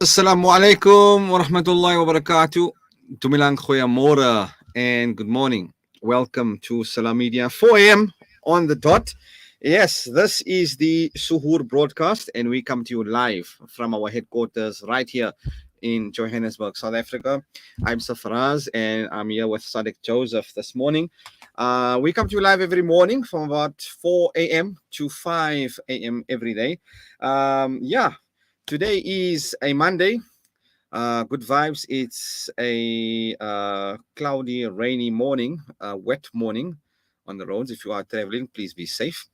Assalamu alaikum wa rahmatullahi wa barakatuh. Tumilang Mora and good morning. Welcome to Salam Media, 4 a.m. on the dot. Yes, this is the Suhoor broadcast, and we come to you live from our headquarters right here in Johannesburg, South Africa. I'm Sarfaraaz, and I'm here with Sadiq Joseph this morning. We come to you live every morning from about 4 a.m. to 5 a.m. every day. Today is a Monday. Good vibes. It's a cloudy, rainy morning, wet morning on the roads. If you are traveling, please be safe.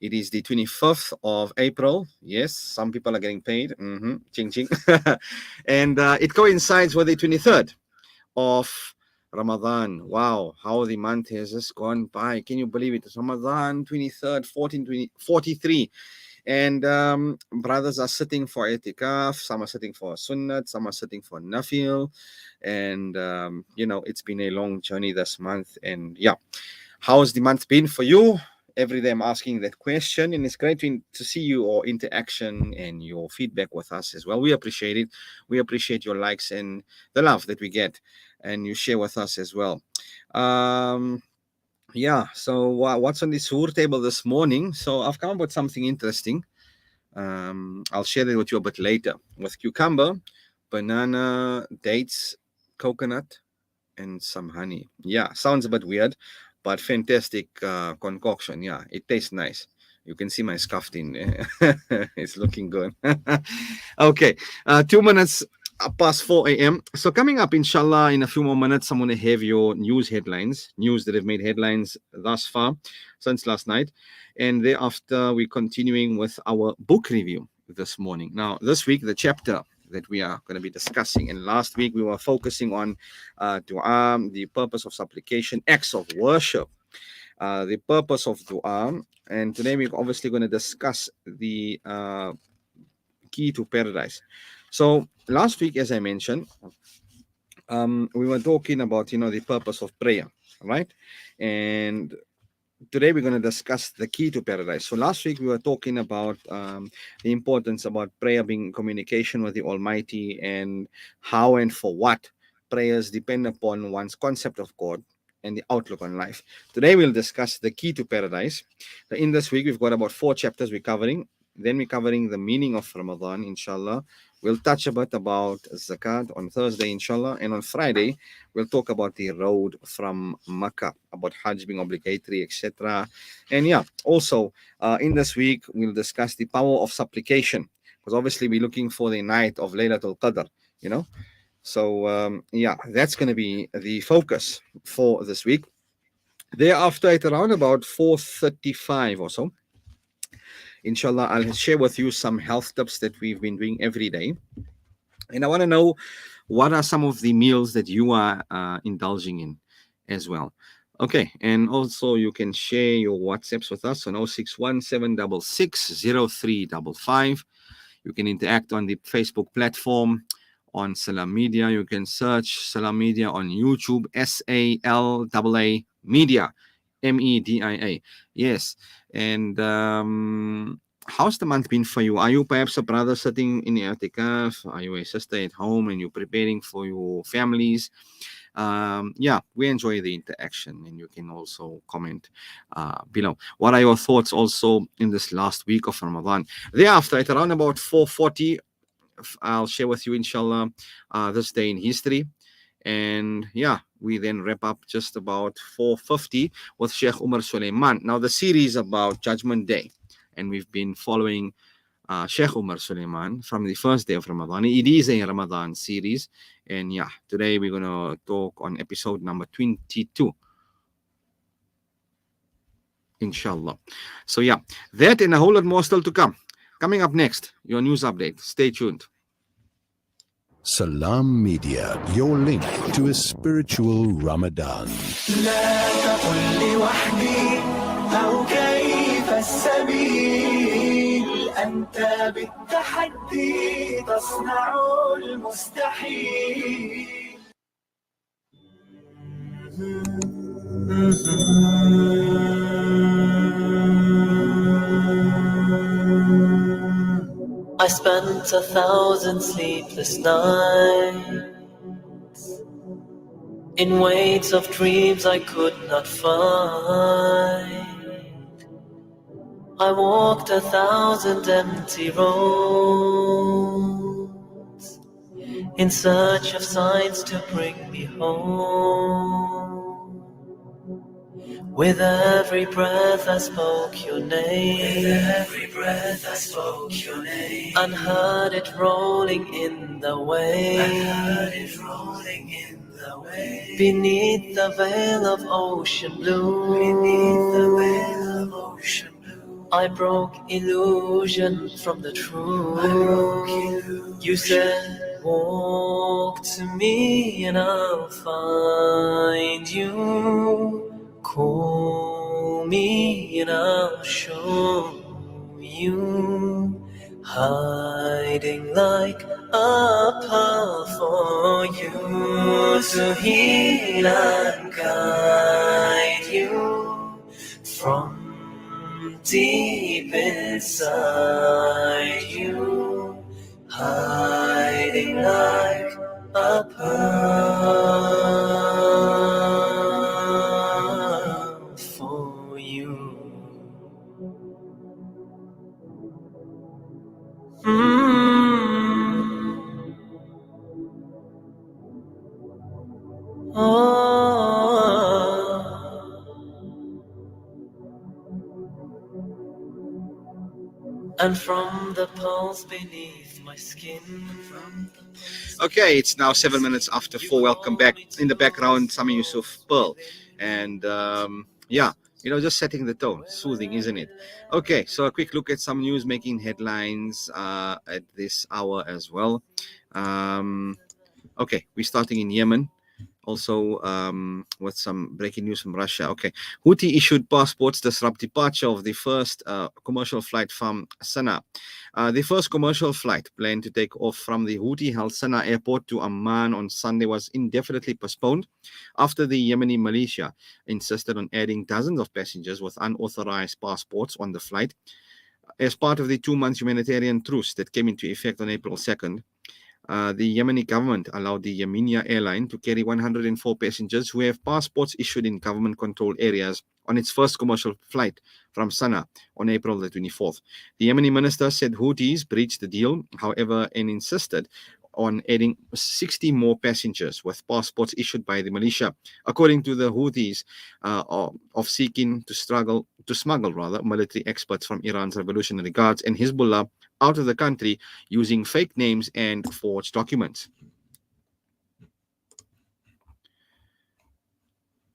It is the 25th of April. Yes, some people are getting paid. Ching ching. And it coincides with the 23rd of Ramadan. Wow, how the month has just gone by. Can you believe it? It's Ramadan 23rd, 1443. And brothers are sitting for itikaf, some are sitting for sunnat, some are sitting for nafil. And, it's been a long journey this month. And how's the month been for you? Every day I'm asking that question, and it's great to see your interaction and your feedback with us as well. We appreciate it. We appreciate your likes and the love that we get, and you share with us as well. So what's on the Suhoor table this morning? So I've come up with something interesting. I'll share it with you a bit later. With cucumber, banana, dates, coconut, and some honey. Yeah, sounds a bit weird, but fantastic concoction. Yeah, it tastes nice. You can see my scuffed in. It's looking good. Okay, 2 minutes past 4 a.m. So coming up, inshallah, in a few more minutes, I'm going to have your news headlines, news that have made headlines thus far since last night. And thereafter, we're continuing with our book review this morning. Now, this week, the chapter that we are going to be discussing. And last week, we were focusing on dua, the purpose of supplication, acts of worship, the purpose of dua. And today, we're obviously going to discuss the key to paradise. So last week, as I mentioned, we were talking about, the purpose of prayer, right? And today we're going to discuss the key to paradise. So last week we were talking about the importance about prayer being communication with the Almighty, and how and for what prayers depend upon one's concept of God and the outlook on life. Today we'll discuss the key to paradise. In this week we've got about 4 chapters we're covering. Then we're covering the meaning of Ramadan, inshallah. We'll touch a bit about zakat on Thursday, inshallah. And on Friday, we'll talk about the road from Makkah, about Hajj being obligatory, etc. And also in this week, we'll discuss the power of supplication, because obviously we're looking for the night of Laylatul Qadr, So, that's going to be the focus for this week. Thereafter, at around about 4:35 or so, inshallah, I'll share with you some health tips that we've been doing every day. And I want to know, what are some of the meals that you are indulging in as well. Okay, and also you can share your WhatsApps with us on 0617660355. You can interact on the Facebook platform on Salam Media. You can search Salam Media on YouTube, SALAA Media, MEDIA. Yes. And how's the month been for you? Are you perhaps a brother sitting in the i'tikaf? Are you a sister at home and you're preparing for your families? We enjoy the interaction, and you can also comment below. What are your thoughts also in this last week of Ramadan? Thereafter, at around about 4:40, I'll share with you, inshallah, this day in history. And we then wrap up just about 4:50 with Sheikh Umar Suleiman. Now, the series about Judgment Day, and we've been following Sheikh Umar Suleiman from the first day of Ramadan. It is a Ramadan series. And today we're going to talk on episode number 22. Inshallah. So that and a whole lot more still to come. Coming up next, your news update. Stay tuned. Salam Media, your link to a spiritual Ramadan. لا تقل لوحدي أو كيف السبيل أنت بالتحدي تصنع المستحيل. spent 1,000 sleepless nights in waits of dreams I could not find. I walked 1,000 empty roads in search of signs to bring me home. With every breath I spoke your name. With every breath I spoke your name. And heard it rolling in the waves. I heard it rolling in the waves. Beneath the veil of ocean blue. Beneath the veil of ocean blue. I broke illusion from the truth. You said, walk to me and I'll find you. Call me and I'll show you. Hiding like a pearl for you to heal and guide you from deep inside you, hiding like a pearl for you. And from the pulse beneath my skin. Okay, it's now 7 minutes after 4. Welcome back. In the background, Sami Yusuf Pearl. And yeah, just setting the tone. Soothing, isn't it? Okay, so a quick look at some news making headlines at this hour as well. Okay, we're starting in Yemen. Also, with some breaking news from Russia. Okay, Houthi issued passports disrupt departure of the first commercial flight from Sana'a. The first commercial flight planned to take off from the Houthi-held Sana'a airport to Amman on Sunday was indefinitely postponed after the Yemeni militia insisted on adding dozens of passengers with unauthorized passports on the flight. As part of the 2-month humanitarian truce that came into effect on April 2nd, the Yemeni government allowed the Yemenia airline to carry 104 passengers who have passports issued in government-controlled areas on its first commercial flight from Sana'a on April the 24th. The Yemeni minister said Houthis breached the deal, however, and insisted on adding 60 more passengers with passports issued by the militia, according to the Houthis, of seeking to smuggle military experts from Iran's Revolutionary Guards and Hezbollah out of the country using fake names and forged documents.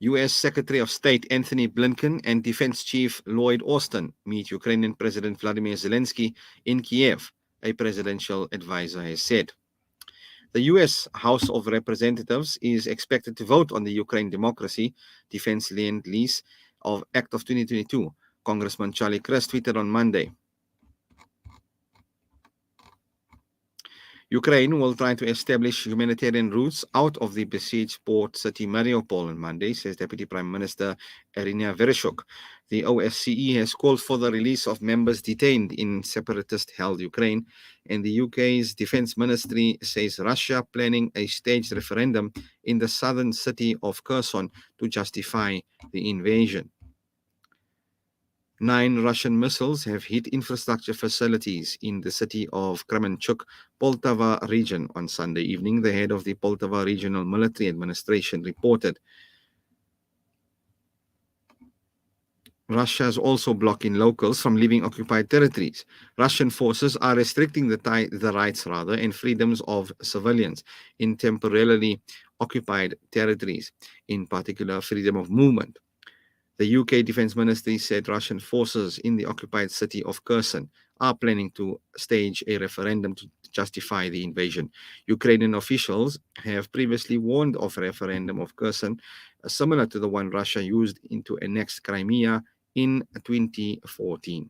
U.S. Secretary of State Anthony Blinken and Defense Chief Lloyd Austin meet Ukrainian President Vladimir Zelensky in Kiev, a presidential advisor has said. The U.S. House of Representatives is expected to vote on the Ukraine Democracy Defense Lend-Lease Act of 2022, Congressman Charlie Crist tweeted on Monday. Ukraine will try to establish humanitarian routes out of the besieged port city Mariupol on Monday, says Deputy Prime Minister Irina Vereshchuk. The OSCE has called for the release of members detained in separatist-held Ukraine, and the UK's Defence Ministry says Russia planning a staged referendum in the southern city of Kherson to justify the invasion. 9 Russian missiles have hit infrastructure facilities in the city of Kremenchuk, Poltava region on Sunday evening, the head of the Poltava Regional Military Administration reported. Russia is also blocking locals from leaving occupied territories. Russian forces are restricting the rights and freedoms of civilians in temporarily occupied territories, in particular freedom of movement. The UK Defence Ministry said Russian forces in the occupied city of Kherson are planning to stage a referendum to justify the invasion. Ukrainian officials have previously warned of a referendum of Kherson, similar to the one Russia used to annex Crimea in 2014.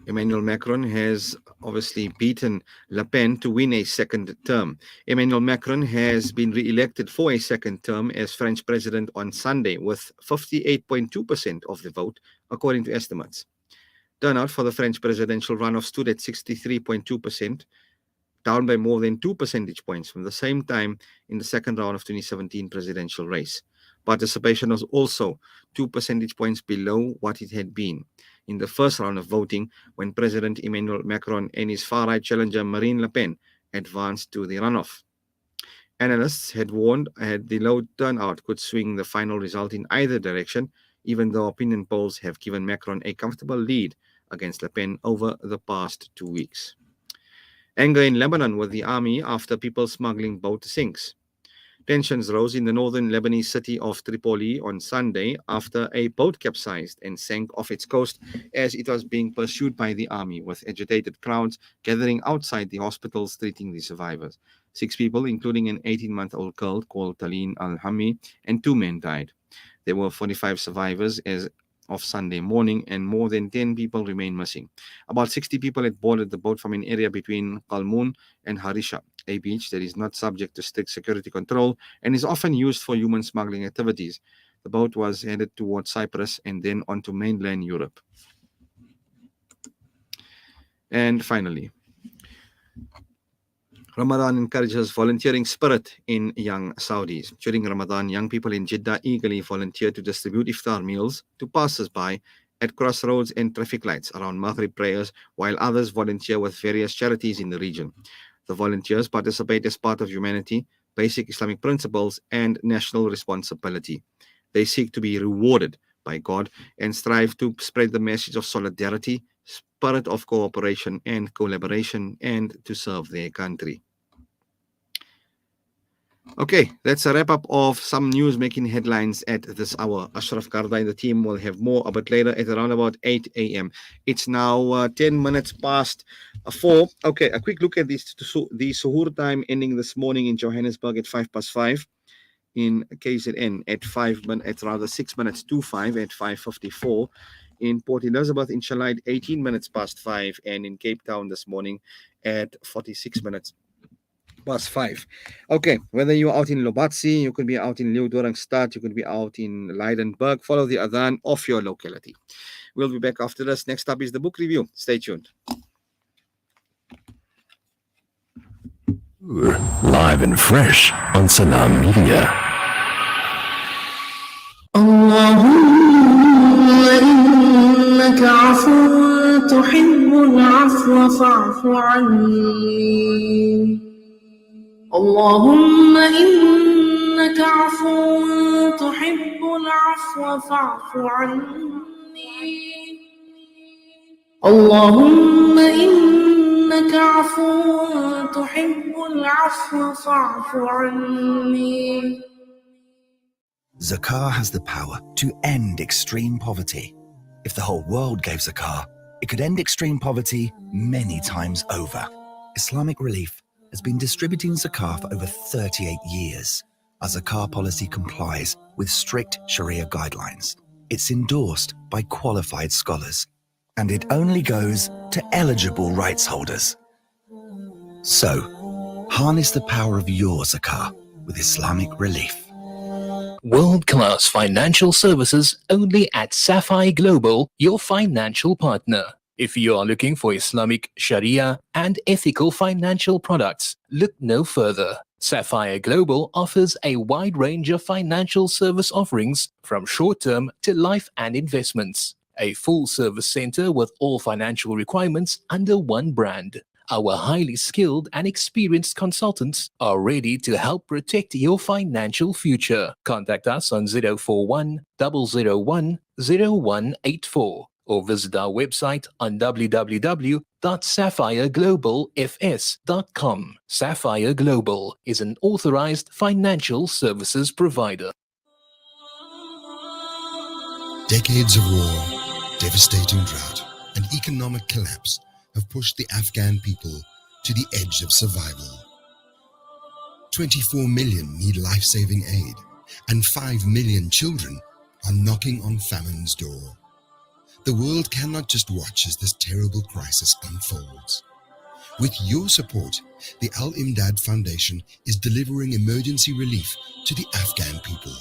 Emmanuel Macron has obviously beaten Le Pen to win a second term. Emmanuel Macron has been re-elected for a second term as French president on Sunday with 58.2% of the vote, according to estimates. Turnout for the French presidential runoff stood at 63.2%, down by more than 2 percentage points from the same time in the second round of 2017 presidential race. Participation was also 2 percentage points below what it had been in the first round of voting when President Emmanuel Macron and his far-right challenger Marine Le Pen advanced to the runoff. Analysts had warned the low turnout could swing the final result in either direction, even though opinion polls have given Macron a comfortable lead against Le Pen over the past 2 weeks. Anger in Lebanon with the army after people smuggling boat sinks. Tensions rose in the northern Lebanese city of Tripoli on Sunday after a boat capsized and sank off its coast as it was being pursued by the army, with agitated crowds gathering outside the hospitals treating the survivors. 6 people, including an 18-month-old girl called Talin Al-Hammi, and 2 men died. There were 45 survivors as of Sunday morning, and more than 10 people remain missing. About 60 people had boarded the boat from an area between Qalmoun and Harisha, a beach that is not subject to strict security control and is often used for human smuggling activities. The boat was headed towards Cyprus and then onto mainland Europe. And finally, Ramadan encourages volunteering spirit in young Saudis. During Ramadan, young people in Jeddah eagerly volunteer to distribute iftar meals to passers-by at crossroads and traffic lights around Maghrib prayers, while others volunteer with various charities in the region. The volunteers participate as part of humanity, basic Islamic principles, and national responsibility. They seek to be rewarded by God and strive to spread the message of solidarity, spirit of cooperation and collaboration, and to serve their country. Okay, that's a wrap up of some news making headlines at this hour. Ashraf Karda and the team will have more a bit later at around about 8 a.m. It's now 10 minutes past 4. Okay, a quick look at the Suhoor time ending this morning in Johannesburg at 5:05. In KZN at 6 minutes to 5 at 5:54. In Port Elizabeth, inshallah, at 18 minutes past 5, and in Cape Town this morning at 46 minutes past 5. Okay, whether you're out in Lobatsi, you could be out in Leeudoringstad, you could be out in Leidenburg, follow the adhan of your locality. We'll be back after this. Next up is the book review. Stay tuned. Live and fresh on Salam Media. إنك عفو تحب العفو فاعف عني اللهم إنك عفو تحب العفو فاعف عني اللهم إنك عفو تحب العفو فاعف عني. Zakah has the power to end extreme poverty. If the whole world gave zakah, it could end extreme poverty many times over. Islamic Relief has been distributing zakah for over 38 years. Our zakah policy complies with strict Sharia guidelines. It's endorsed by qualified scholars, and it only goes to eligible rights holders. So, harness the power of your zakah with Islamic Relief. World-class financial services only at Sapphire Global, your financial partner. If you are looking for Islamic, Sharia, and ethical financial products, look no further. Sapphire Global offers a wide range of financial service offerings from short-term to life and investments. A full-service center with all financial requirements under one brand. Our highly skilled and experienced consultants are ready to help protect your financial future. Contact us on 041 001 0184 or visit our website on www.sapphireglobalfs.com. Sapphire Global is an authorized financial services provider. Decades of war, devastating drought, and economic collapse have pushed the Afghan people to the edge of survival. 24 million need life-saving aid, and 5 million children are knocking on famine's door. The world cannot just watch as this terrible crisis unfolds. With your support, the Al Imdad Foundation is delivering emergency relief to the Afghan people.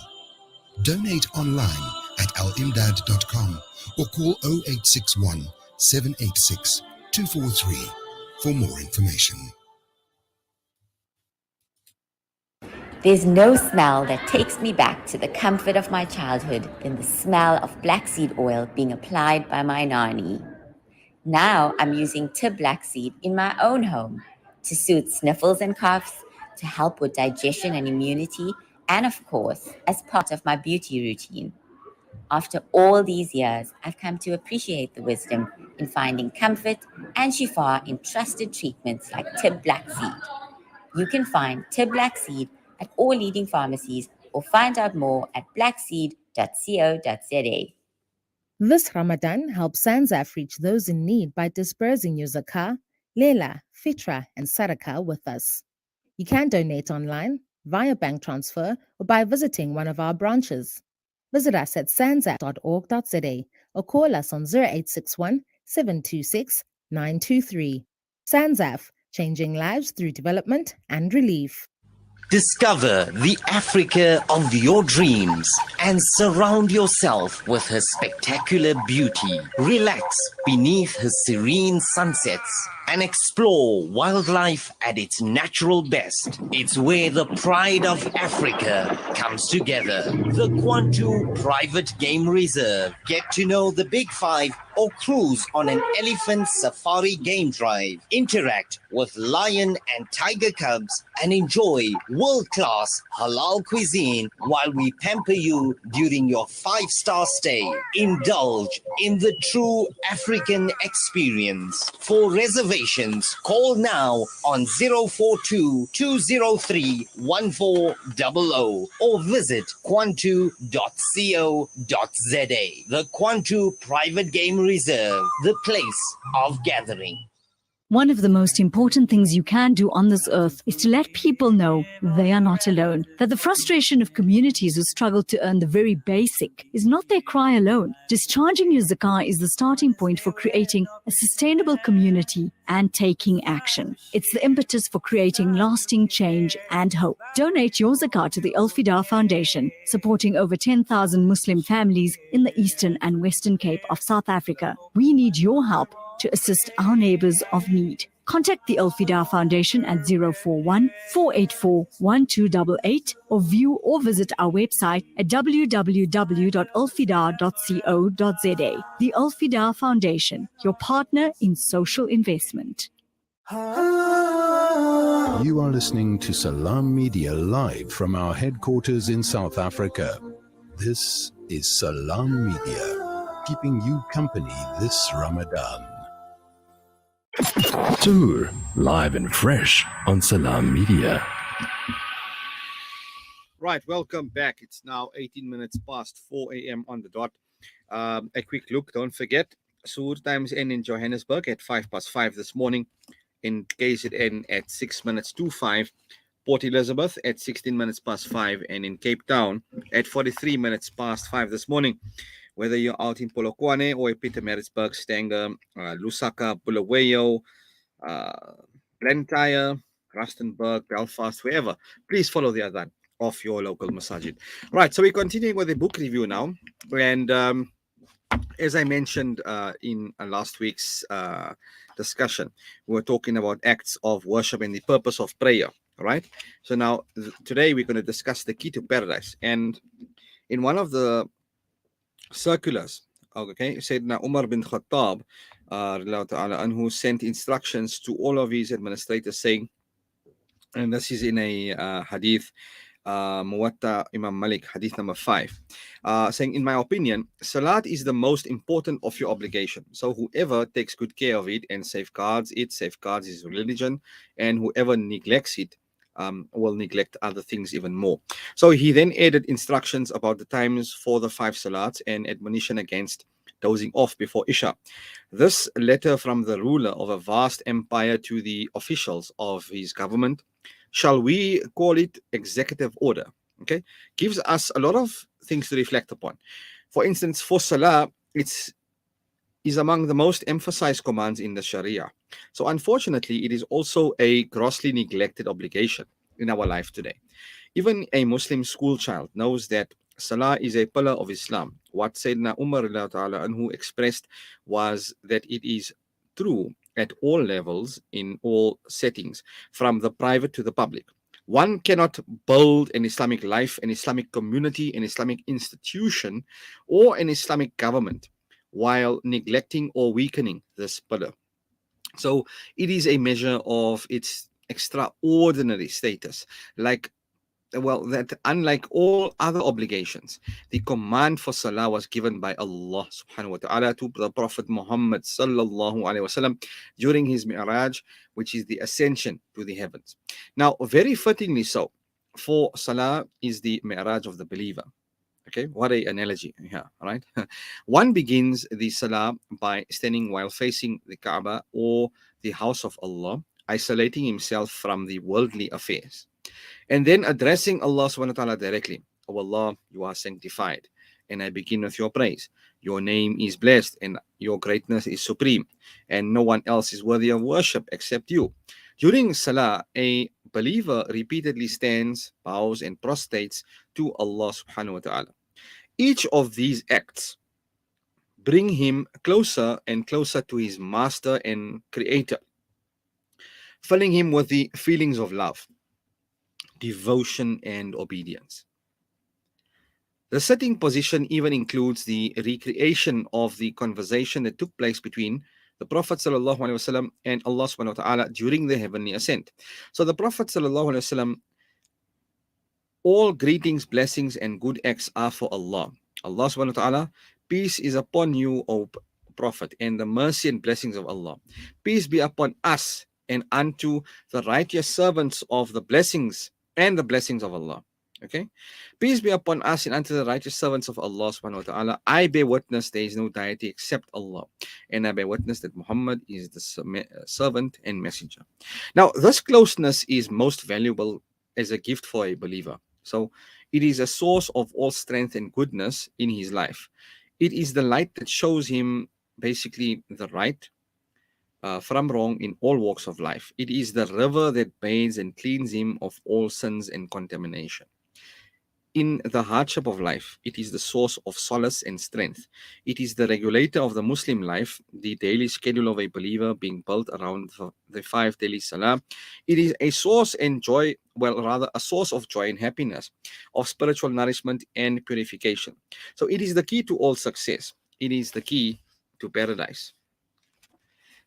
Donate online at alimdad.com or call 0861 786 243 for more information. There's no smell that takes me back to the comfort of my childhood than the smell of black seed oil being applied by my nanny. Now I'm using Tib black seed in my own home to soothe sniffles and coughs, to help with digestion and immunity, and of course, as part of my beauty routine. After all these years, I've come to appreciate the wisdom in finding comfort and shifa in trusted treatments like Tib black seed. You can find Tib black seed at all leading pharmacies or find out more at blackseed.co.za. This Ramadan, help Sanzaf reach those in need by dispersing your zakah, lela, fitra, and sadaqah with us. You can donate online, via bank transfer, or by visiting one of our branches. Visit us at sanzaf.org.za or call us on 0861 726 923. Sanzaf, changing lives through development and relief. Discover the Africa of your dreams and surround yourself with her spectacular beauty. Relax beneath her serene sunsets and explore wildlife at its natural best. It's where the pride of Africa comes together. The Kwantu Private Game Reserve. Get to know the Big Five or cruise on an elephant safari game drive. Interact with lion and tiger cubs and enjoy world-class halal cuisine while we pamper you during your 5-star stay. Indulge in the true African experience. For reservations, call now on 042-203-1400 or visit kwantu.co.za. The Kwantu Private Game Reserve, the place of gathering. One of the most important things you can do on this earth is to let people know they are not alone. That the frustration of communities who struggle to earn the very basic is not their cry alone. Discharging your zakah is the starting point for creating a sustainable community and taking action. It's the impetus for creating lasting change and hope. Donate your zakah to the Al Fida Foundation, supporting over 10,000 Muslim families in the Eastern and Western Cape of South Africa. We need your help to assist our neighbors of need. Contact the Al Fida Foundation at 041 484 1288 or view or visit our website at www.alfida.co.za. The Al Fida Foundation, your partner in social investment. You are listening to Salam Media live from our headquarters in South Africa. This is Salam Media, keeping you company this Ramadan. Suhoor, live and fresh on Salam Media. Right, welcome back. It's now 18 minutes past 4 a.m. on the dot. A quick look, don't forget, Suhoor times end in Johannesburg at 5:05 this morning, in KZN at 6 minutes to 5, Port Elizabeth at 16 minutes past 5, and in Cape Town at 43 minutes past 5 this morning. Whether you're out in Polokwane or Pietermaritzburg, Stanger, Lusaka, Bulawayo, Blantyre, Rustenburg, Belfast, wherever, please follow the adhan of your local masajid. Right, so we're continuing with the book review now. And as I mentioned in last week's discussion, we were talking about acts of worship and the purpose of prayer, right? So now, today we're going to discuss the key to paradise. And in one of the circulars, okay, Sayyidina Umar bin Khattab who sent instructions to all of his administrators saying, and this is in a hadith, Muwatta Imam Malik, hadith number 5, saying, in my opinion, Salat is the most important of your obligation. So whoever takes good care of it and safeguards his religion, and whoever neglects it will neglect other things even more. So he then added instructions about the times for the 5 salats and admonition against dozing off before Isha. This letter from the ruler of a vast empire to the officials of his government, shall we call it executive order, okay, gives us a lot of things to reflect upon. For instance, for Salah, it's is among the most emphasized commands in the Sharia. So unfortunately, it is also a grossly neglected obligation in our life today. Even a Muslim school child knows that Salah is a pillar of Islam. What Sayyidina Umar anhu expressed was that it is true at all levels, in all settings, from the private to the public. One cannot build an Islamic life, an Islamic community, an Islamic institution, or an Islamic government while neglecting or weakening this pillar. So it is a measure of its extraordinary status, that unlike all other obligations, the command for salah was given by Allah subhanahu wa ta'ala to the Prophet Muhammad sallallahu alaihi wasallam during his mi'raj, which is the ascension to the heavens. Now, very fittingly so, for salah is the mi'raj of the believer. Okay, what a analogy here, right? One begins the salah by standing while facing the Kaaba or the house of Allah, isolating himself from the worldly affairs, and then addressing Allah subhanahu wa ta'ala directly. Oh Allah, you are sanctified, and I begin with your praise. Your name is blessed, and your greatness is supreme, and no one else is worthy of worship except you. During salah, a believer repeatedly stands, bows, and prostrates to Allah subhanahu wa ta'ala. Each of these acts bring him closer and closer to his master and creator, filling him with the feelings of love, devotion, and obedience. The sitting position even includes the recreation of the conversation that took place between the Prophet ﷺ and Allah subhanahu wa ta'ala during the heavenly ascent. So the Prophet ﷺ, all greetings, blessings, and good acts are for Allah. Allah subhanahu wa ta'ala, peace is upon you, O Prophet, and the mercy and blessings of Allah. Peace be upon us and unto the righteous servants of the blessings and the blessings of Allah. Okay, peace be upon us and unto the righteous servants of Allah subhanahu wa ta'ala. I bear witness there is no deity except Allah, and I bear witness that Muhammad is the servant and messenger. Now, this closeness is most valuable as a gift for a believer. So it is a source of all strength and goodness in his life. It is the light that shows him basically the right from wrong in all walks of life. It is the river that bathes and cleans him of all sins and contamination. In the hardship of life, it is the source of solace and strength. It is the regulator of the Muslim life, the daily schedule of a believer being built around the 5 daily salah. It is a source and joy, a source of joy and happiness, of spiritual nourishment and purification. So it is the key to all success. It is the key to paradise.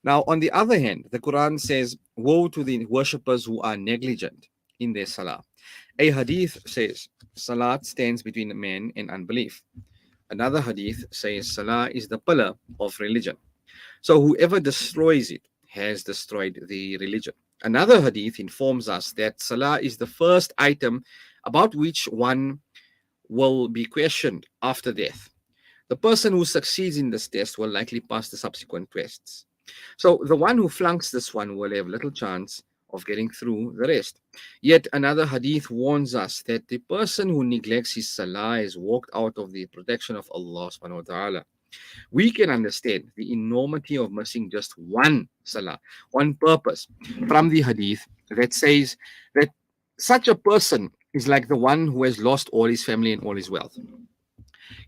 Now, on the other hand, the Quran says, woe to the worshippers who are negligent in their salah. A hadith says, salat stands between man and unbelief. Another hadith says, salah is the pillar of religion. So whoever destroys it has destroyed the religion. Another hadith informs us that salah is the first item about which one will be questioned after death. The person who succeeds in this test will likely pass the subsequent tests. So the one who flunks this one will have little chance of getting through the rest. Yet another hadith warns us that the person who neglects his salah has walked out of the protection of Allah subhanahu wa ta'ala. We can understand the enormity of missing just one salah on purpose from the hadith that says that such a person is like the one who has lost all his family and all his wealth.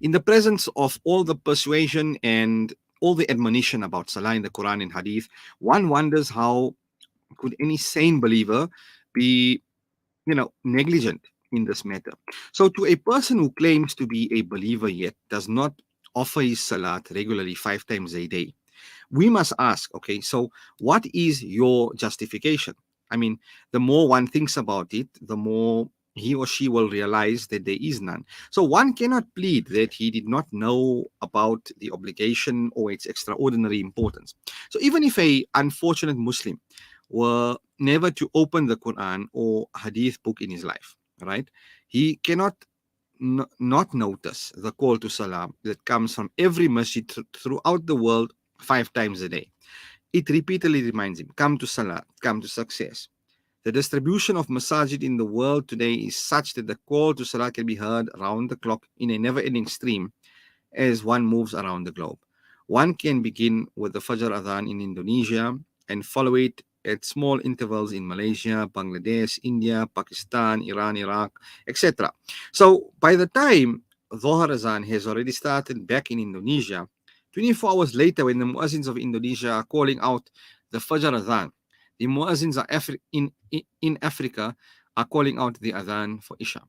In the presence of all the persuasion and all the admonition about salah in the Quran and hadith, one wonders how could any sane believer be, negligent in this matter. So to a person who claims to be a believer yet does not offer his salat regularly 5 times a day, we must ask, okay, so what is your justification? I mean, the more one thinks about it, the more he or she will realize that there is none. So one cannot plead that he did not know about the obligation or its extraordinary importance. So even if a unfortunate Muslim were never to open the Quran or Hadith book in his life, right, he cannot not notice the call to salah that comes from every masjid throughout the world 5 times a day. It repeatedly reminds him, come to salah, come to success. The distribution of masajid in the world today is such that the call to salah can be heard around the clock in a never-ending stream as one moves around the globe. One can begin with the Fajr Adhan in Indonesia and follow it at small intervals in Malaysia, Bangladesh, India, Pakistan, Iran, Iraq, etc. So by the time Dhuhr Azan has already started back in Indonesia, 24 hours later, when the muezzins of Indonesia are calling out the Fajr Adhan, the muezzins are in Africa are calling out the Adhan for Isha.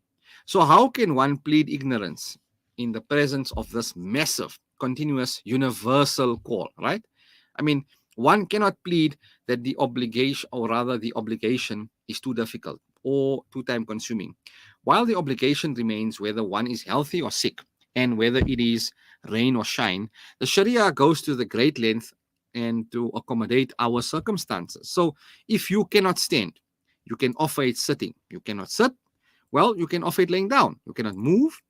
So how can one plead ignorance in the presence of this massive, continuous, universal call, right? I mean, one cannot plead that the obligation, or rather the obligation, is too difficult or too time consuming, while the obligation remains whether one is healthy or sick, and whether it is rain or shine. The Sharia goes to the great length and to accommodate our circumstances. So if you cannot stand, you can offer it sitting. You cannot sit, well, you can offer it laying down. You cannot move,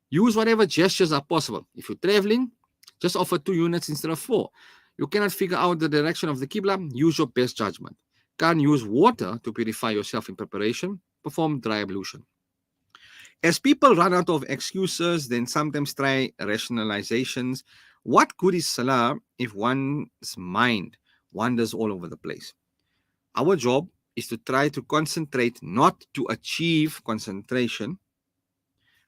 use whatever gestures are possible. If you're traveling, just offer 2 units instead of 4. You cannot figure out the direction of the Qibla, use your best judgment. Can't use water to purify yourself in preparation, perform dry ablution. As people run out of excuses, then sometimes try rationalizations. What good is salah if one's mind wanders all over the place? Our job is to try to concentrate, not to achieve concentration.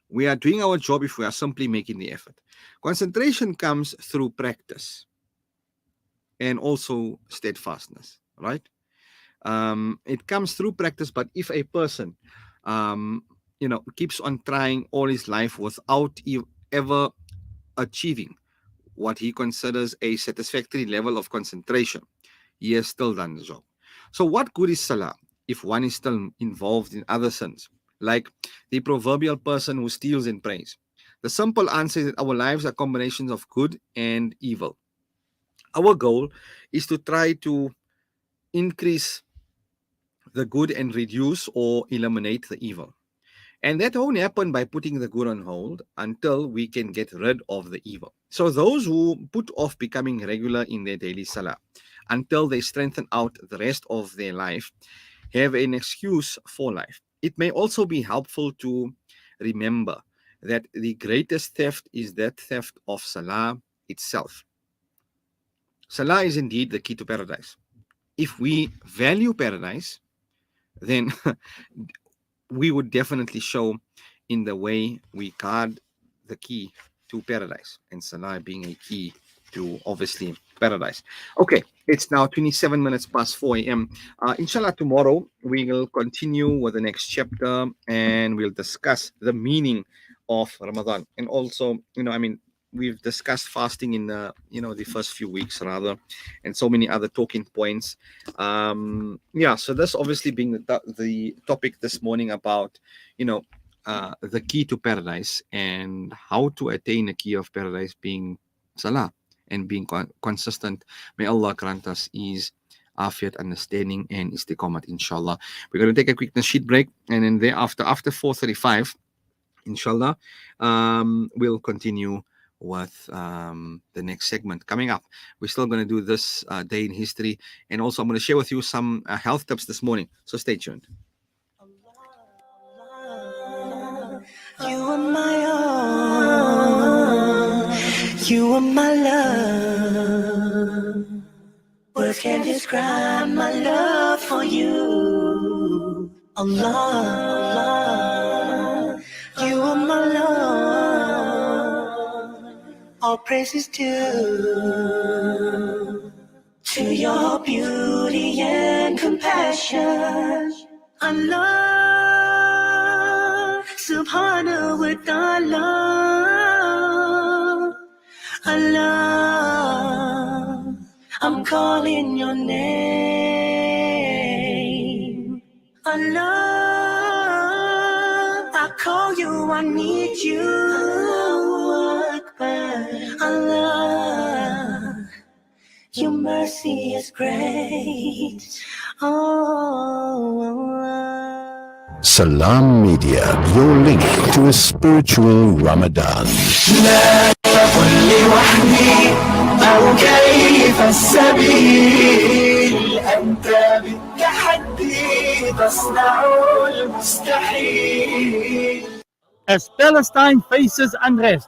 We are doing our job if we are simply making the effort. Concentration comes through practice and also steadfastness, right? It comes through practice, but if a person, keeps on trying all his life without ever achieving what he considers a satisfactory level of concentration, he has still done the job. So what good is salah if one is still involved in other sins, like the proverbial person who steals and prays? The simple answer is that our lives are combinations of good and evil. Our goal is to try to increase the good and reduce or eliminate the evil. And that won't happen by putting the good on hold until we can get rid of the evil. So those who put off becoming regular in their daily salah until they strengthen out the rest of their life have an excuse for life. It may also be helpful to remember that the greatest theft is that theft of salah itself. Salah is indeed the key to paradise. If we value paradise, then we would definitely show in the way we guard the key to paradise, and salah being a key to obviously paradise. Okay, it's now 27 minutes past 4 a.m. Inshallah, tomorrow we will continue with the next chapter and we'll discuss the meaning of Ramadan. And also, we've discussed fasting in the first few weeks rather, and so many other talking points. So this obviously being the topic this morning about the key to paradise and how to attain the key of paradise, being salah and being consistent. May Allah grant us ease, afiyat, understanding, and istiqamat, inshallah. We're going to take a quick nasheed break, and then thereafter, after 4:35, inshallah, we'll continue with the next segment coming up. We're still going to do this day in history, and also I'm going to share with you some health tips this morning, so stay tuned. You are my all, you are my love. Words can't describe my love for you. Allah, you are my love. All praises due to your beauty and compassion. Allah, subhanahu wa ta'ala. Allah, I'm calling your name. Allah, I call you, I need you. Allah, your mercy is great. Oh, Allah. Salam Media, your link to a spiritual Ramadan. أو كيف السبيل أنت بالتحدي تصنع المستحيل. As Palestine faces unrest,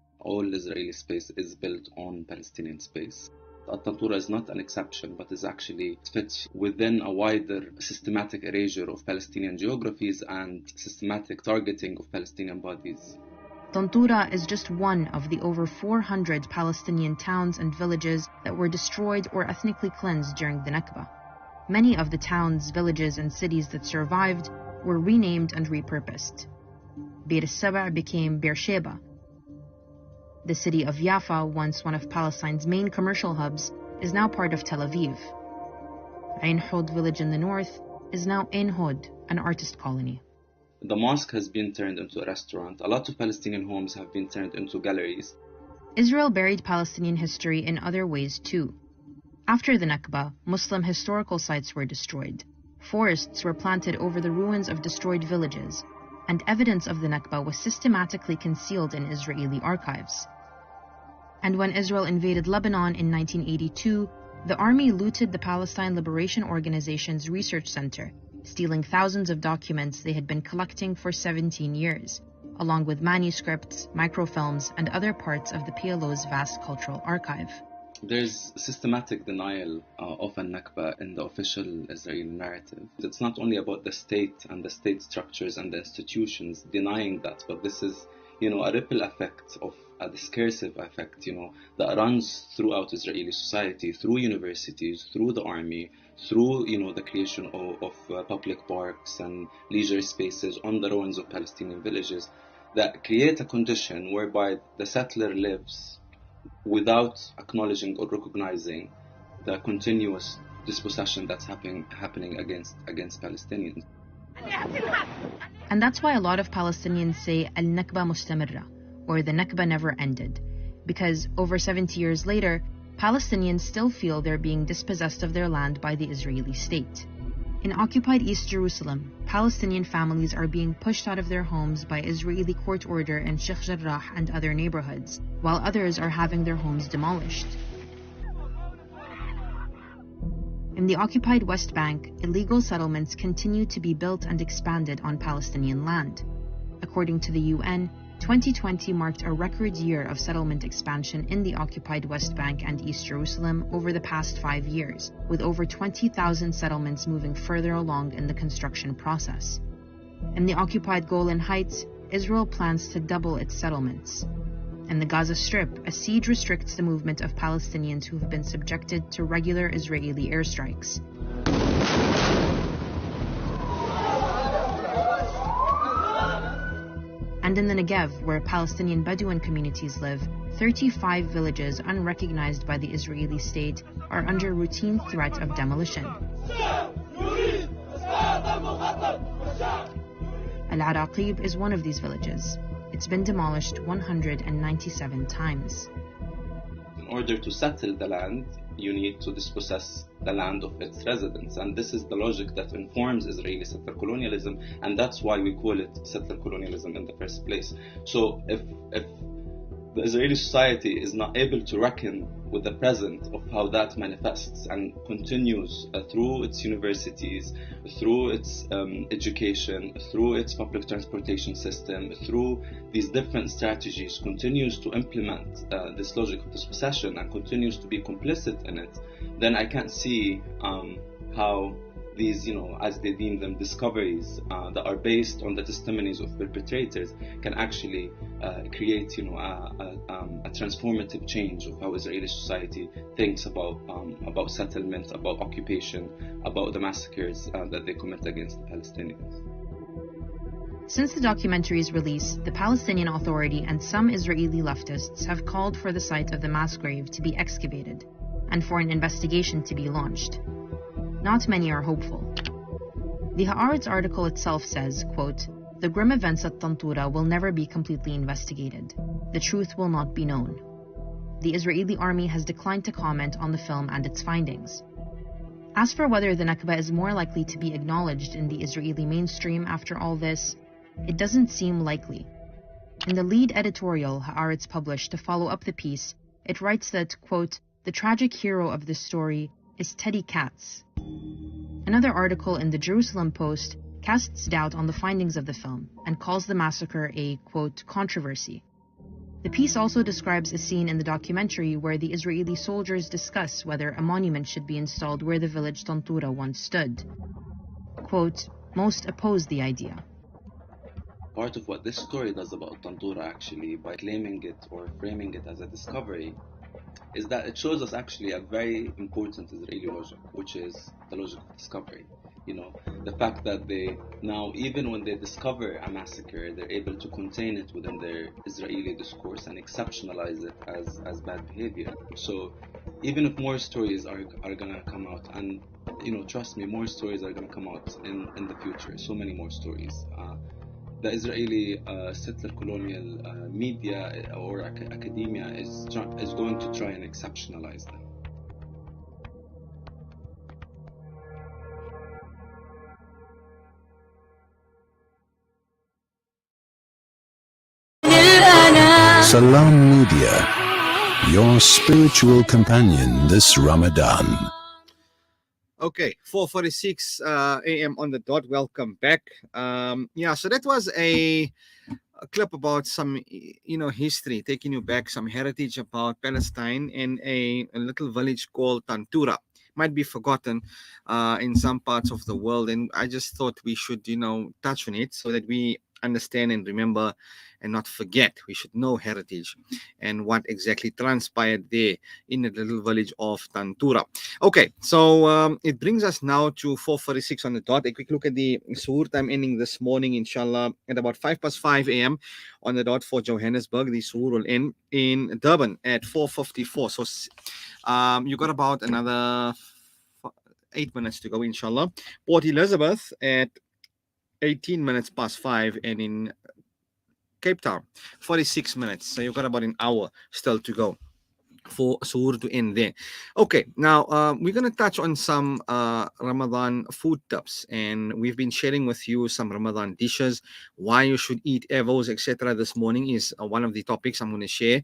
All Israeli space is built on Palestinian space. Al-Tantura is not an exception, but is actually fits within a wider systematic erasure of Palestinian geographies and systematic targeting of Palestinian bodies. Tantura is just one of the over 400 Palestinian towns and villages that were destroyed or ethnically cleansed during the Nakba. Many of the towns, villages, and cities that survived were renamed and repurposed. Bir al-Saba became Beersheba. The city of Jaffa, once one of Palestine's main commercial hubs, is now part of Tel Aviv. Ain Hod village in the north is now Ain Hod, an artist colony. The mosque has been turned into a restaurant. A lot of Palestinian homes have been turned into galleries. Israel buried Palestinian history in other ways too. After the Nakba, Muslim historical sites were destroyed. Forests were planted over the ruins of destroyed villages, and evidence of the Nakba was systematically concealed in Israeli archives. And when Israel invaded Lebanon in 1982, the army looted the Palestine Liberation Organization's research center, stealing thousands of documents they had been collecting for 17 years, along with manuscripts, microfilms, and other parts of the PLO's vast cultural archive. There's systematic denial of a Nakba in the official Israeli narrative. It's not only about the state and the state structures and the institutions denying that, but this is, a ripple effect of a discursive effect, that runs throughout Israeli society, through universities, through the army, through, the creation of public parks and leisure spaces on the ruins of Palestinian villages that create a condition whereby the settler lives without acknowledging or recognizing the continuous dispossession that's happening against Palestinians. And that's why a lot of Palestinians say al-Nakba mustamirra, or the Nakba never ended, because over 70 years later, Palestinians still feel they're being dispossessed of their land by the Israeli state. In occupied East Jerusalem, Palestinian families are being pushed out of their homes by Israeli court order in Sheikh Jarrah and other neighborhoods, while others are having their homes demolished. In the occupied West Bank, illegal settlements continue to be built and expanded on Palestinian land. According to the UN, 2020 marked a record year of settlement expansion in the occupied West Bank and East Jerusalem over the past 5 years, with over 20,000 settlements moving further along in the construction process. In the occupied Golan Heights, Israel plans to double its settlements. In the Gaza Strip, a siege restricts the movement of Palestinians who have been subjected to regular Israeli airstrikes. And in the Negev, where Palestinian Bedouin communities live, 35 villages unrecognized by the Israeli state are under routine threat of demolition. Al-Araqib is one of these villages. It's been demolished 197 times. In order to settle the land, you need to dispossess the land of its residents, and this is the logic that informs Israeli settler colonialism, and that's why we call it settler colonialism in the first place. So if the Israeli society is not able to reckon with the present of how that manifests and continues through its universities, through its education, through its public transportation system, through these different strategies, continues to implement this logic of dispossession and continues to be complicit in it, then I can't see how these, as they deem them, discoveries that are based on the testimonies of perpetrators can actually create, a transformative change of how Israeli society thinks about settlement, about occupation, about the massacres that they commit against the Palestinians. Since the documentary's release, the Palestinian Authority and some Israeli leftists have called for the site of the mass grave to be excavated and for an investigation to be launched. Not many are hopeful. The Haaretz article itself says, quote, "The grim events at Tantura will never be completely investigated. The truth will not be known." The Israeli army has declined to comment on the film and its findings. As for whether the Nakba is more likely to be acknowledged in the Israeli mainstream after all this, it doesn't seem likely. In the lead editorial Haaretz published to follow up the piece, it writes that, quote, "The tragic hero of this story is Teddy Katz." Another article in the Jerusalem Post casts doubt on the findings of the film and calls the massacre a, quote, "controversy." The piece also describes a scene in the documentary where the Israeli soldiers discuss whether a monument should be installed where the village Tantura once stood. Quote, most oppose the idea. Part of what this story does about Tantura actually, by claiming it or framing it as a discovery, is that it shows us actually a very important Israeli logic, which is the logic of discovery. You know, the fact that they now, even when they discover a massacre, they're able to contain it within their Israeli discourse and exceptionalize it as bad behavior. So even if more stories are gonna come out, and you know, trust me, more stories are gonna come out in the future, so many more stories. The Israeli settler colonial media or academia is going to try and exceptionalize them. Salam Media, your spiritual companion this Ramadan. Okay, 4:46 a.m. on the dot. Welcome back. Yeah, so that was a clip about some, you know, history, taking you back, some heritage about Palestine and a little village called Tantura. Might be forgotten in some parts of the world, and I just thought we should, you know, touch on it so that we understand and remember and not forget. We should know heritage and what exactly transpired there in the little village of Tantura. Okay, so it brings us now to 4:46 on the dot. A quick look at the Suhoor time ending this morning, inshallah, at about 5:05 a.m. on the dot for Johannesburg. The Suhoor will end in Durban at 4:54. So you got about another 8 minutes to go, inshallah. Port Elizabeth at 18 minutes past 5, and in Cape Town 46 minutes. So you've got about an hour still to go for Suhoor to end there. Okay, now we're going to touch on some Ramadan food tips, and we've been sharing with you some Ramadan dishes, why you should eat evos, etc. This morning is one of the topics I'm going to share.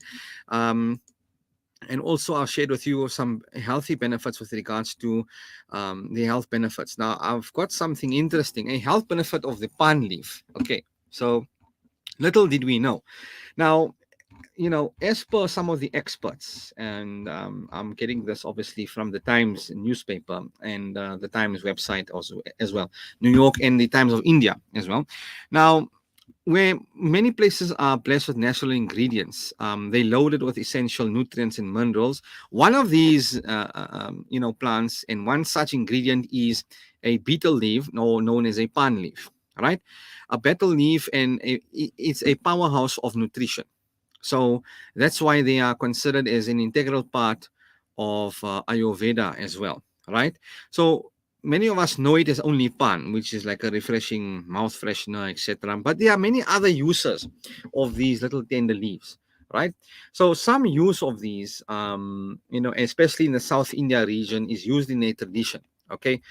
And also I'll share with you some healthy benefits with regards to the health benefits. Now I've got something interesting, a health benefit of the pan leaf. Okay, so little did we know. Now, you know, as per some of the experts, and I'm getting this obviously from the Times newspaper and the Times website also as well, New York and the Times of India as well. Now, where many places are blessed with natural ingredients, they loaded with essential nutrients and minerals. One of these, you know, plants, and one such ingredient is a betel leaf, known as a pan leaf. Right, a betel leaf, and it's a powerhouse of nutrition. So that's why they are considered as an integral part of Ayurveda as well. Right. So many of us know it as only pan, which is like a refreshing mouth freshener, etc. But there are many other uses of these little tender leaves. Right. So some use of these, you know, especially in the South India region, is used in a tradition. Okay.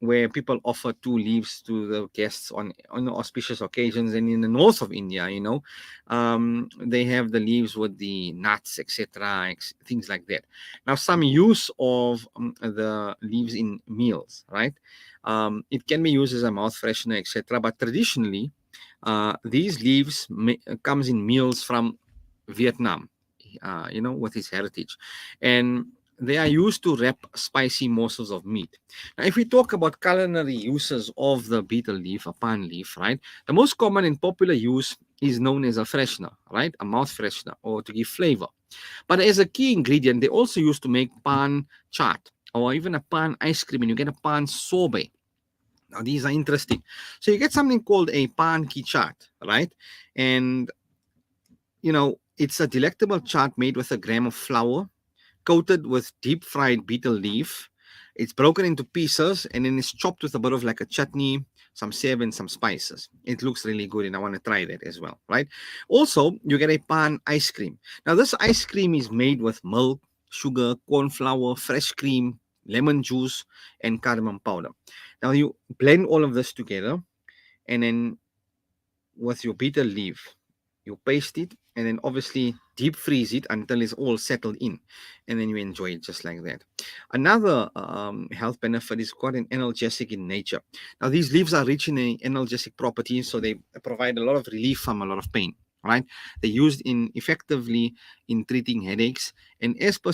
Where people offer 2 leaves to the guests on auspicious occasions. And in the north of India, you know, they have the leaves with the nuts, etc., things like that. Now, some use of the leaves in meals, right? It can be used as a mouth freshener, etc. But traditionally, these leaves comes in meals from Vietnam, you know, with its heritage. And they are used to wrap spicy morsels of meat. Now, if we talk about culinary uses of the betel leaf, a pan leaf, right? The most common and popular use is known as a freshener, right? A mouth freshener, or to give flavor. But as a key ingredient, they also used to make pan chaat, or even a pan ice cream, and you get a pan sorbet. Now, these are interesting. So you get something called a pan ki chaat, right? And, you know, it's a delectable chaat made with a gram of flour, coated with deep fried betel leaf. It's broken into pieces and then it's chopped with a bit of like a chutney, some sev, and some spices. It looks really good, and I want to try that as well, right? Also, you get a pan ice cream. Now, this ice cream is made with milk, sugar, corn flour, fresh cream, lemon juice, and cardamom powder. Now, you blend all of this together, and then with your betel leaf, you paste it, and then obviously deep freeze it until it's all settled in, and then you enjoy it just like that. Another health benefit is quite an analgesic in nature. Now, these leaves are rich in analgesic properties, so they provide a lot of relief from a lot of pain. right? They're used effectively in treating headaches. And as per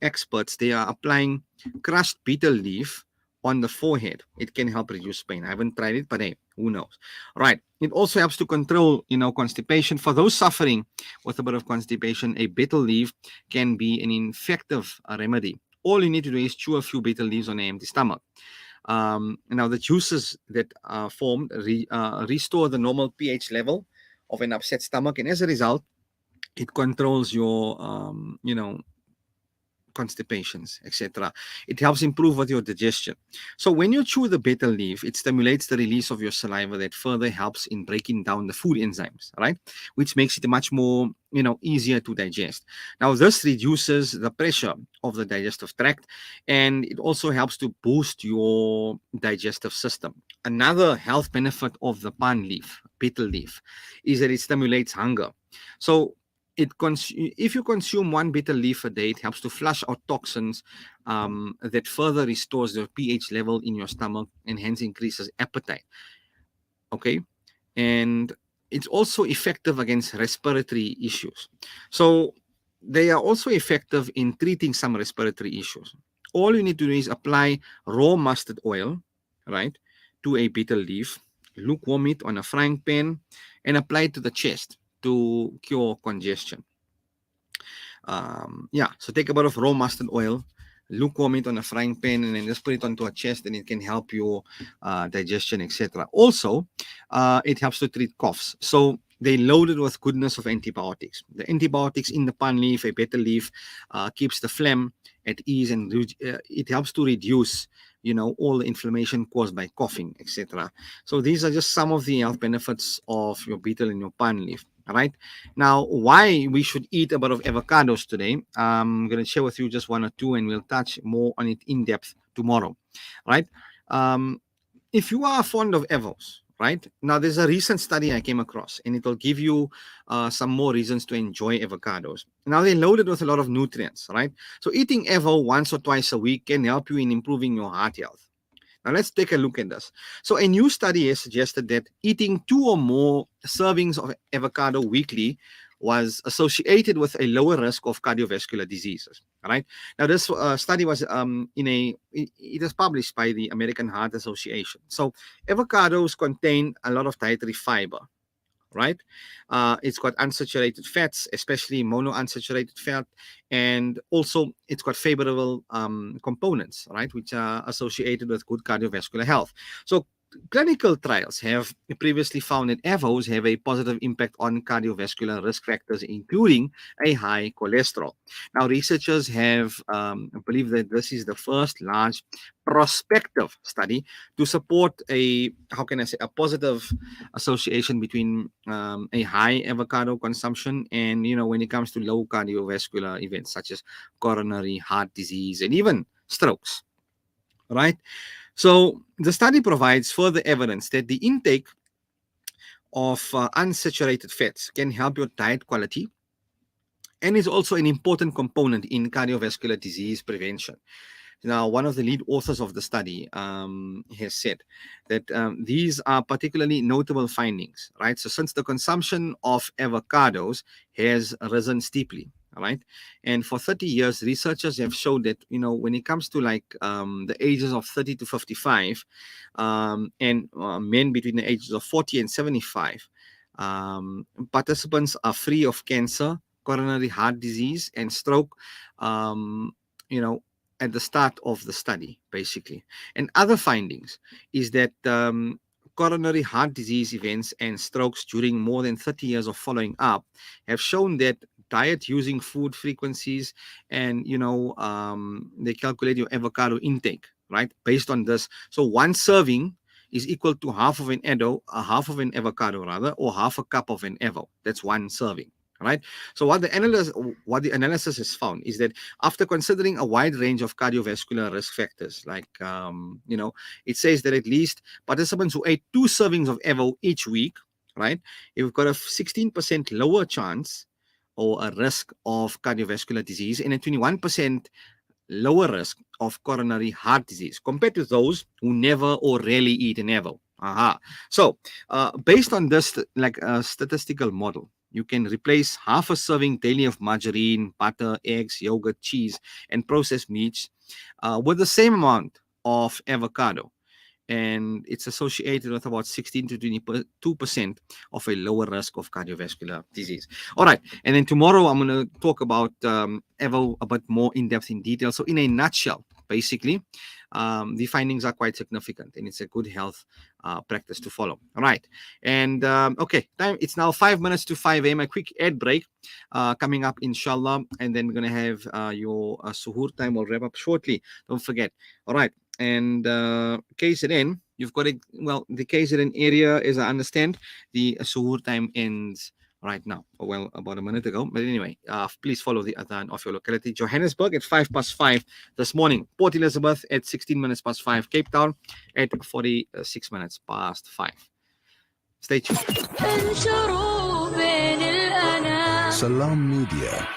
experts, they are applying crushed betel leaf on the forehead. It can help reduce pain. I haven't tried it, but hey, who knows? Right. It also helps to control, constipation. For those suffering with a bit of constipation, a betel leaf can be an effective remedy. All you need to do is chew a few betel leaves on an empty stomach. Now, the juices that are formed restore the normal pH level of an upset stomach, and as a result, it controls your, constipations, etc. It helps improve with your digestion. So when you chew the betel leaf, it stimulates the release of your saliva that further helps in breaking down the food enzymes, right? Which makes it much more, easier to digest. Now, this reduces the pressure of the digestive tract, and it also helps to boost your digestive system. Another health benefit of the pan leaf, betel leaf, is that it stimulates hunger. So if you consume one betel leaf a day, it helps to flush out toxins that further restores the pH level in your stomach and hence increases appetite. Okay, and it's also effective against respiratory issues. So they are also effective in treating some respiratory issues. All you need to do is apply raw mustard oil, right, to a betel leaf, lukewarm it on a frying pan, and apply it to the chest to cure congestion. So take a bit of raw mustard oil, lukewarm it on a frying pan, and then just put it onto a chest, and it can help your digestion, etc. Also, it helps to treat coughs. So they loaded with goodness of antibiotics. The antibiotics in the pan leaf, a betel leaf, keeps the phlegm at ease, and it helps to reduce, all the inflammation caused by coughing, etc. So these are just some of the health benefits of your betel and your pan leaf. All right. Now, why we should eat a bit of avocados today? I'm going to share with you just one or two, and we'll touch more on it in depth tomorrow. Right. If you are fond of avos, right? Now, there's a recent study I came across, and it will give you some more reasons to enjoy avocados. Now, they're loaded with a lot of nutrients, right? So eating avo once or twice a week can help you in improving your heart health. Now, let's take a look at this. So a new study has suggested that eating 2 or more servings of avocado weekly was associated with a lower risk of cardiovascular diseases. All right. Now, this study was it was published by the American Heart Association. So avocados contain a lot of dietary fiber, right? It's got unsaturated fats, especially monounsaturated fat, and also it's got favorable components, right, which are associated with good cardiovascular health. So clinical trials have previously found that avos have a positive impact on cardiovascular risk factors, including a high cholesterol. Now, researchers have believe that this is the first large prospective study to support a positive association between a high avocado consumption and, when it comes to low cardiovascular events such as coronary heart disease and even strokes, right? So the study provides further evidence that the intake of unsaturated fats can help your diet quality and is also an important component in cardiovascular disease prevention. Now, one of the lead authors of the study has said that these are particularly notable findings, right? So since the consumption of avocados has risen steeply, all right, and for 30 years, researchers have showed that, when it comes to the ages of 30 to 55 and men between the ages of 40 and 75, participants are free of cancer, coronary heart disease, and stroke, at the start of the study, basically. And other findings is that coronary heart disease events and strokes during more than 30 years of following up have shown that diet using food frequencies and, they calculate your avocado intake, right, based on this. So one serving is equal to half of an avocado rather, or half a cup of an avo. That's one serving. Right. So what the analysis has found is that after considering a wide range of cardiovascular risk factors, like it says that at least participants who ate 2 servings of avo each week, right, you've got a 16% lower chance or a risk of cardiovascular disease and a 21% lower risk of coronary heart disease compared to those who never or rarely eat an avo. So based on this statistical model, You can replace half a serving daily of margarine, butter, eggs, yogurt, cheese, and processed meats with the same amount of avocado. And it's associated with about 16 to 22% of a lower risk of cardiovascular disease. All right, and then tomorrow I'm going to talk about Evo a bit more in depth in detail. So in a nutshell, basically, the findings are quite significant, and it's a good health practice to follow. All right, and okay, time it's now 5 minutes to 5 a.m. A quick ad break coming up, inshallah, and then we're going to have your suhoor time. Will wrap up shortly. Don't forget. All right. And KZN, you've got it. Well, the KZN area, as I understand, the suhoor time ends right now, well, about a minute ago. But anyway, please follow the adhan of your locality. Johannesburg at 5:05 this morning. Port Elizabeth at 16 minutes past 5. Cape Town at 46 minutes past 5. Stay tuned. Salam Media,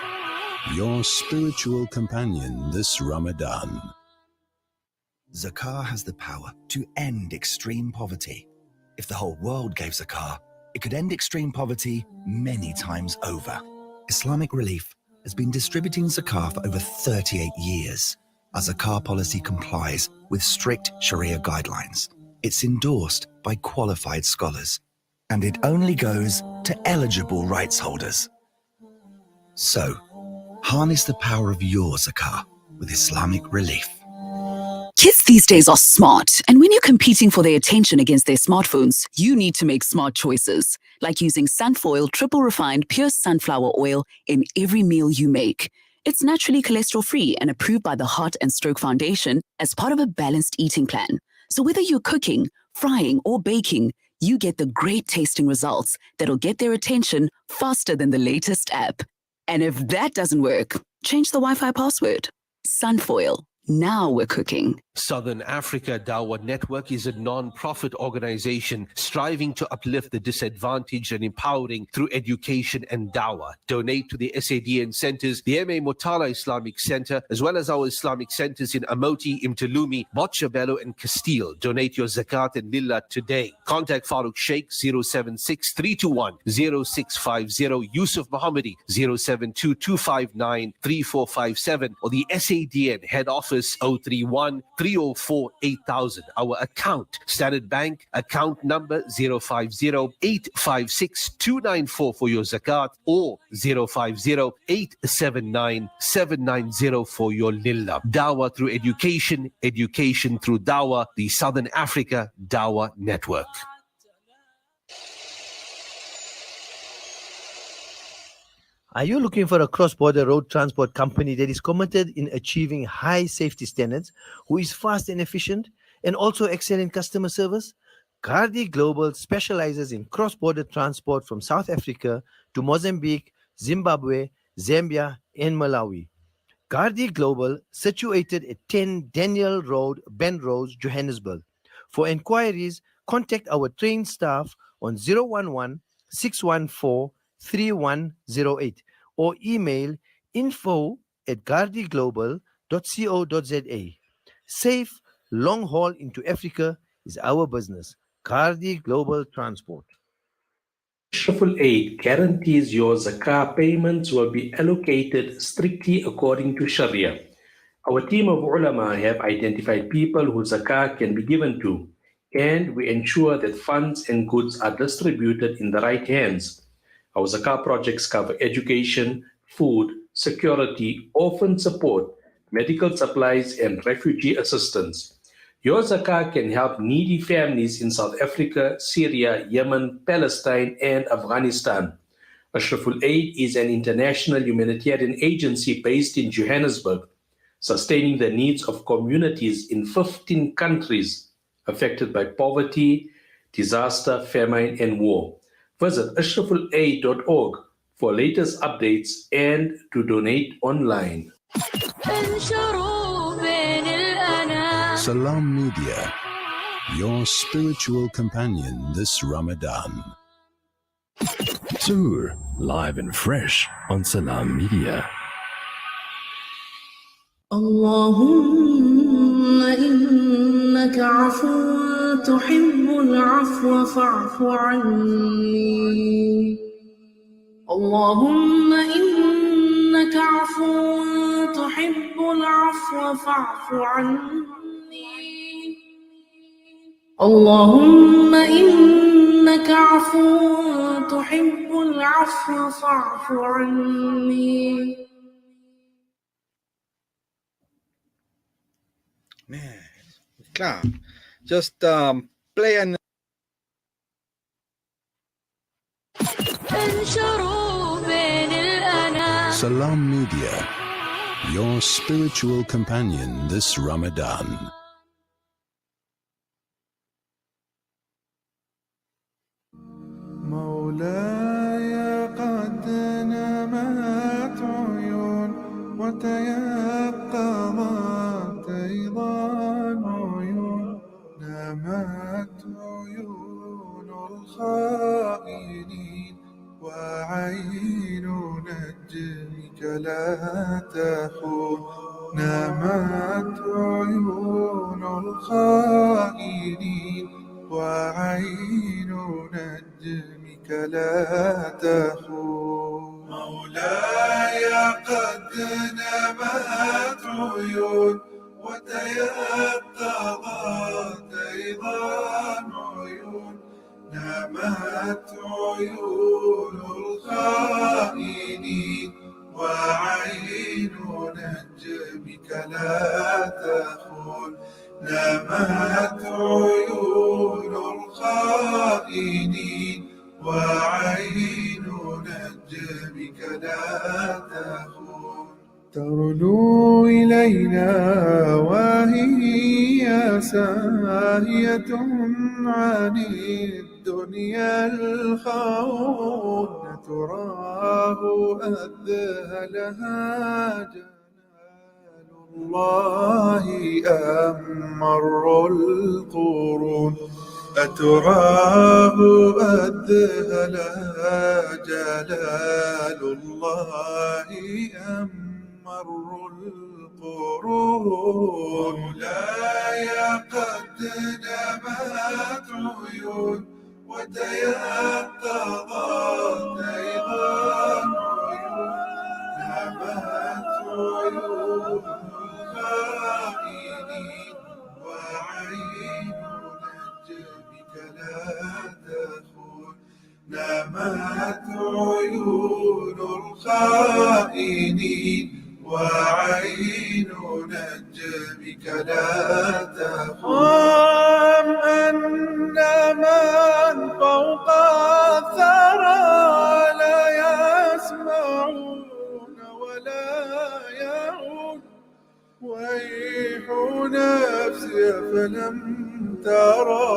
your spiritual companion this Ramadan. Zakah has the power to end extreme poverty. If the whole world gave zakah, it could end extreme poverty many times over. Islamic Relief has been distributing zakah for over 38 years. Our zakah policy complies with strict Sharia guidelines. It's endorsed by qualified scholars, and it only goes to eligible rights holders. So, harness the power of your zakah with Islamic Relief. Kids these days are smart, and when you're competing for their attention against their smartphones, you need to make smart choices, like using Sunfoil triple refined pure sunflower oil in every meal you make. It's naturally cholesterol-free and approved by the Heart and Stroke Foundation as part of a balanced eating plan. So whether you're cooking, frying, or baking, you get the great tasting results that'll get their attention faster than the latest app. And if that doesn't work, change the Wi-Fi password. Sunfoil. Now we're cooking. Southern Africa Dawah Network is a non-profit organization striving to uplift the disadvantaged and empowering through education and dawah. Donate to the SADN centers, the M.A. Motala Islamic Center, as well as our Islamic centers in Amoti, Imtalumi, Botshabelo, and Castile. Donate your zakat and lillah today. Contact Farooq Sheikh 076-321-0650, Yusuf Mohammadi 072-259-3457, or the SADN head office 031-304-8000. Our account, Standard Bank, account number 050-856-294 for your zakat, or 050-879-790 for your lillah. Dawah through education, education through dawah, the Southern Africa Dawah Network. Are you looking for a cross-border road transport company that is committed in achieving high safety standards, who is fast and efficient, and also excel in customer service? Gardi Global specializes in cross-border transport from South Africa to Mozambique, Zimbabwe, Zambia, and Malawi. Gardi Global, situated at 10 Daniel Road, Benrose, Johannesburg. For inquiries, contact our trained staff on 011-614-3108 or email info@gardiglobal.co.za. Safe long haul into Africa is our business. Gardi Global Transport. 888 guarantees your zakah payments will be allocated strictly according to Sharia. Our team of ulama have identified people who zakah can be given to, and we ensure that funds and goods are distributed in the right hands. Our zakah projects cover education, food, security, orphan support, medical supplies, and refugee assistance. Your zakah can help needy families in South Africa, Syria, Yemen, Palestine, and Afghanistan. Ashraful Aid is an international humanitarian agency based in Johannesburg, sustaining the needs of communities in 15 countries affected by poverty, disaster, famine, and war. Visit ashrafullaid.org for latest updates and to donate online. Salam Media, your spiritual companion this Ramadan. Suhoor, live and fresh on Salam Media. Allahumma innaka afuwwun tuhibbul afwa fa'fu anni. اللهم إنك عفو تحب العفو فاعف عني اللهم إنك عفو تحب العفو فاعف عني. Man, klar. Just play an. Salam Media, your spiritual companion this Ramadan. مولاي قد نمت عيون وتيقظت أيضا عيون نمت عيون الخائنين وعين نجمك لا تخون نمت عيون الخائنين وعين نجمك لا تخون مولاي قد نمت عيون وتيقظت أيضا عيون نمت عيون الخائنين وعين نجمك لا تخون نمت عيون الخائنين وعين نجمك لا تخون ترنو إلينا وهي ساهية عن الدنيا الخون تراه أذهلها جلال الله أمر القرون أتراه أذهلها جلال الله أمر القرون مولاي قد نمت عيون وتيقظت أيضا عيون نمت عيون الخائنين وعين نجمك لا تخون نمت عيون الخائنين وعين نجمك لا تخون أن من فوق الثرى لا يسمعون ولا يعون ويح نفسي فلم ترى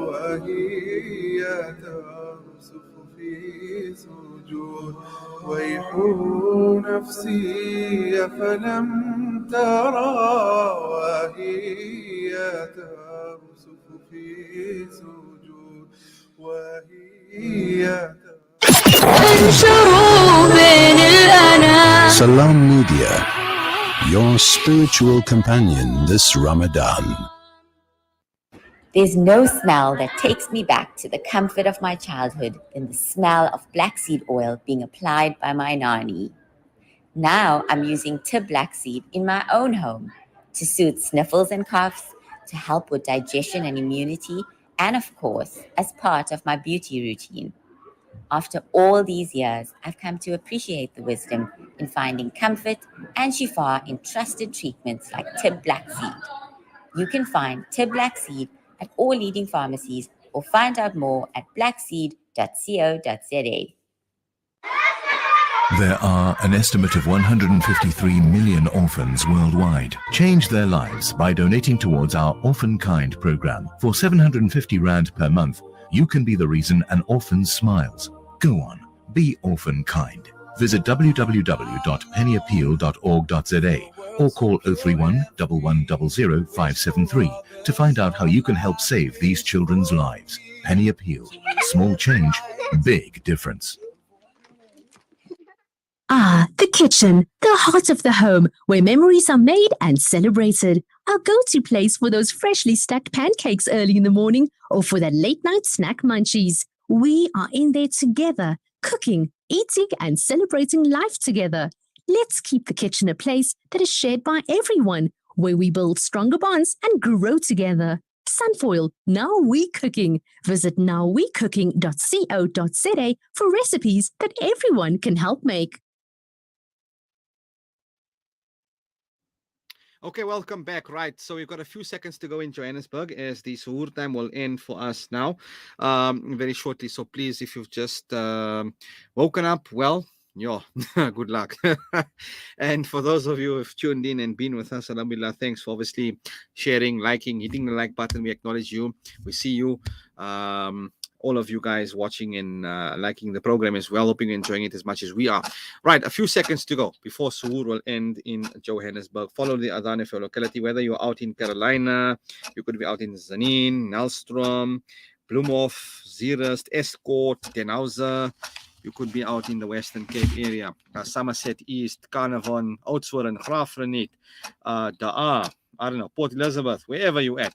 وهي ترسخ في سجود ويح نفسي فلم ترى وهي ترسخ في سجود وهي Salam Media, your spiritual companion this Ramadan. There's no smell that takes me back to the comfort of my childhood than the smell of black seed oil being applied by my nani. Now I'm using Tib black seed in my own home to soothe sniffles and coughs, to help with digestion and immunity, and of course, as part of my beauty routine. After all these years, I've come to appreciate the wisdom in finding comfort and shifa in trusted treatments like Tib black seed. You can find Tib black seed at all leading pharmacies or find out more at blackseed.co.za. There are an estimate of 153 million orphans worldwide. Change their lives by donating towards our Orphan Kind program. For 750 Rand per month, you can be the reason an orphan smiles. Go on, be orphan kind. Visit www.pennyappeal.org.za or call 031 1100 573 to find out how you can help save these children's lives. Penny Appeal. Small change, big difference. Ah, the kitchen, the heart of the home, where memories are made and celebrated. Our go-to place for those freshly stacked pancakes early in the morning or for that late-night snack munchies. We are in there together, cooking, eating and celebrating life together. Let's keep the kitchen a place that is shared by everyone, where we build stronger bonds and grow together. Sunfoil, now we cooking. Visit nowwecooking.co.za for recipes that everyone can help make. Okay, welcome back. Right, so we've got a few seconds to go in Johannesburg as the Suhoor time will end for us now very shortly. So please, if you've just woken up, well, good luck. And for those of you who've tuned in and been with us, alhamdulillah, thanks for obviously sharing, liking, hitting the like button. We acknowledge you. We see you. All of you guys watching and liking the program as well. Hoping you're enjoying it as much as we are. Right, a few seconds to go before Suhoor will end in Johannesburg. Follow the adhan of your locality, whether you're out in Carolina, you could be out in Zanin, Nelsstrom, Bloemhof, Zeerust, Escort, Denhauser. You could be out in the Western Cape area, Somerset East, Carnarvon, Oudtshoorn, Graafrenet, Da'a, I don't know, Port Elizabeth, wherever you're at.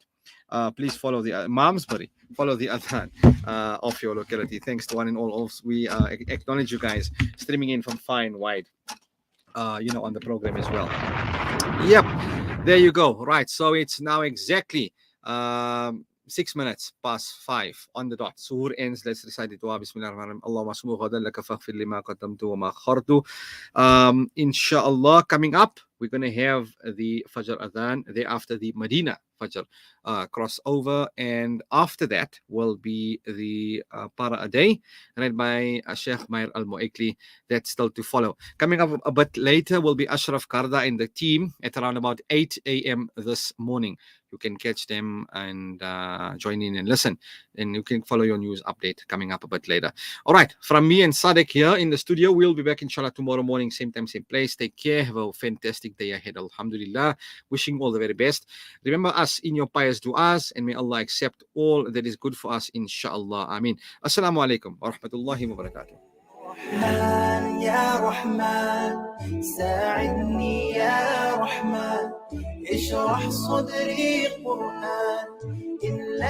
Please follow the Malmesbury. Follow the adhan of your locality. Thanks to one and all. We acknowledge you guys streaming in from far and wide, on the program as well. Yep, there you go. Right, so it's now exactly 6 minutes past 5 on the dot. Suhoor ends. Let's recite the dua. Bismillahirrahmanirrahim. Allahumma summu ghadan laka faghfir lima qaddamtu wa ma akhartu. Inshallah, coming up, we're going to have the Fajr Adhan, thereafter the Medina Fajr crossover, and after that will be the Para a Day, read by Sheikh Mair Al-Mu'ikli. That's still to follow. Coming up a bit later will be Ashraf Karda and the team at around about 8 a.m. this morning. You can catch them and join in and listen. And you can follow your news update coming up a bit later. All right, from me and Sadek here in the studio, we'll be back inshallah tomorrow morning, same time, same place. Take care. Have a fantastic day ahead. Alhamdulillah. Wishing all the very best. Remember us in your pious du'as, and may Allah accept all that is good for us, inshallah. Ameen. Assalamu alaikum wa rahmatullahi wa barakatuh. رحمن يا رحمن ساعدني يا رحمن اشرح صدري قرآن